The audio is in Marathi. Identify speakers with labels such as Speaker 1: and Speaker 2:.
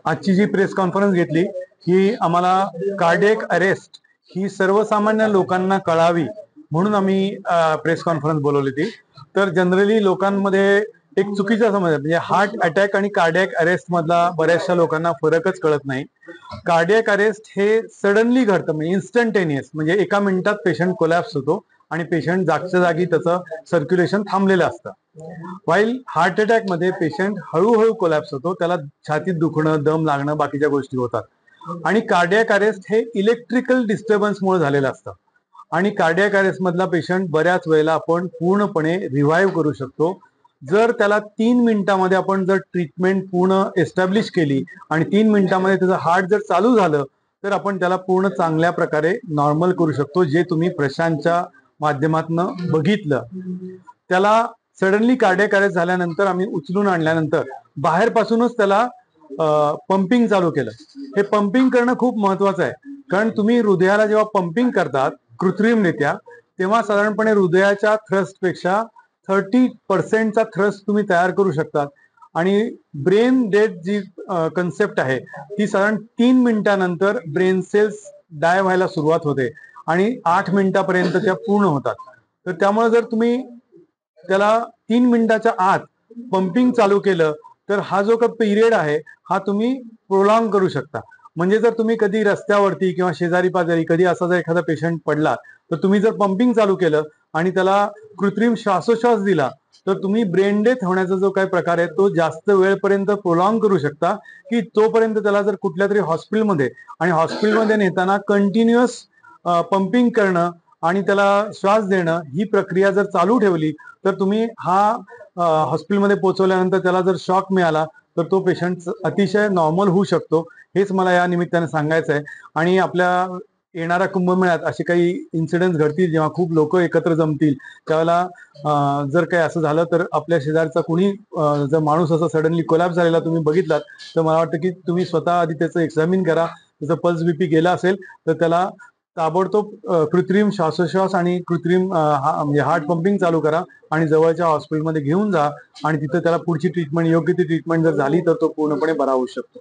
Speaker 1: आजची जी प्रेस कॉन्फरन्स घेतली ही आम्हाला कार्डियक अरेस्ट ही सर्वसामान्य लोकांना कळावी म्हणून आम्ही प्रेस कॉन्फरन्स बोलवली होती. तर जनरली लोकांमध्ये एक चुकीचा समज आहे, म्हणजे हार्ट अटॅक आणि कार्डियक अरेस्ट मधला बऱ्याचशा लोकांना फरकच कळत नाही. कार्डियक अरेस्ट हे सडनली घडतं, म्हणजे इन्स्टंटेनियस, म्हणजे एका मिनिटात पेशंट कोलॅप्स होतो आणि पेशंट जागच्या जागी त्याचं सर्क्युलेशन थांबलेलं असतं. वाईल हार्ट अटॅक मध्ये पेशंट हळूहळू कोलॅप्स होतो, त्याला छातीत दुखणं, दम लागणं, बाकीच्या गोष्टी होतात. आणि कार्डियक अरेस्ट हे इलेक्ट्रिकल डिस्टर्बन्समुळे झालेलं असतं. आणि कार्डियक अरेस्ट मधला पेशंट बऱ्याच वेळेला आपण पूर्णपणे रिव्हाइव्ह करू शकतो जर त्याला 3 मिनिटांमध्ये आपण जर ट्रीटमेंट पूर्ण एस्टॅब्लिश केली आणि 3 मिनिटांमध्ये त्याचं हार्ट जर चालू झालं तर आपण त्याला पूर्ण चांगल्या प्रकारे नॉर्मल करू शकतो, जे तुम्ही प्रशांतच्या माध्यमातून बघितलं. त्याला सडनली कार्डियक अरेस्ट झाल्यानंतर आम्ही उचलून आणल्यानंतर बाहेरपासूनच त्याला पंपिंग चालू केलं. हे पंपिंग करणं खूप महत्वाचं आहे, कारण तुम्ही हृदयाला जेव्हा पंपिंग करतात कृत्रिमरित्या, तेव्हा साधारणपणे हृदयाच्या थ्रस्टपेक्षा 30% थ्रस्ट तुम्ही तयार करू शकतात. आणि ब्रेन डेथ जी कन्सेप्ट आहे ती साधारण 3 मिनिटांनंतर ब्रेन सेल्स डाय व्हायला सुरुवात होते आणि 8 मिनिटापर्यंत त्या पूर्ण होतात. तर त्यामुळे जर तुम्ही त्याला 3 मिनिटाच्या आत पंपिंग चालू केलं तर हा जो काही पिरियड आहे हा तुम्ही प्रोलॉंग करू शकता. म्हणजे जर तुम्ही कधी रस्त्यावरती किंवा शेजारी पाजारी कधी असा जर एखादा पेशंट पडला तर तुम्ही जर पंपिंग चालू केलं आणि त्याला कृत्रिम श्वासोश्वास दिला तर तुम्ही ब्रेन डेथ होण्याचा जो काही प्रकार आहे तो जास्त वेळपर्यंत प्रोलॉंग करू शकता, की तोपर्यंत त्याला जर कुठल्या तरी हॉस्पिटलमध्ये आणि हॉस्पिटलमध्ये नेताना कंटिन्युअस पंपिंग करणं आणि त्याला श्वास देणं ही प्रक्रिया जर चालू ठेवली तर तुम्ही हा हॉस्पिटलमध्ये पोहोचवल्यानंतर त्याला जर शॉक मिळाला तर तो पेशंट अतिशय नॉर्मल होऊ शकतो. हेच मला या निमित्ताने सांगायचं आहे. आणि आपल्या येणाऱ्या कुंभमेळ्यात असे काही इन्सिडेंट्स घडतील जेव्हा खूप लोक एकत्र जमतील त्यावेळेला जर काही असं झालं तर आपल्या शेजारचा कुणी जर माणूस असा सडनली कोलॅप्स झालेला तुम्ही बघितलात तर मला वाटतं की तुम्ही स्वतः आधी त्याचं एक्झामिन करा. त्याचं पल्स बीपी गेला असेल तर त्याला ताबडतोब कृत्रिम श्वासोश्वास आणि कृत्रिम म्हणजे हार्ट पंपिंग चालू करा आणि जवळच्या हॉस्पिटलमध्ये घेऊन जा आणि तिथे त्याला पुढची ट्रीटमेंट, योग्य ती ट्रीटमेंट जर झाली तर तो पूर्णपणे बरा होऊ शकतो.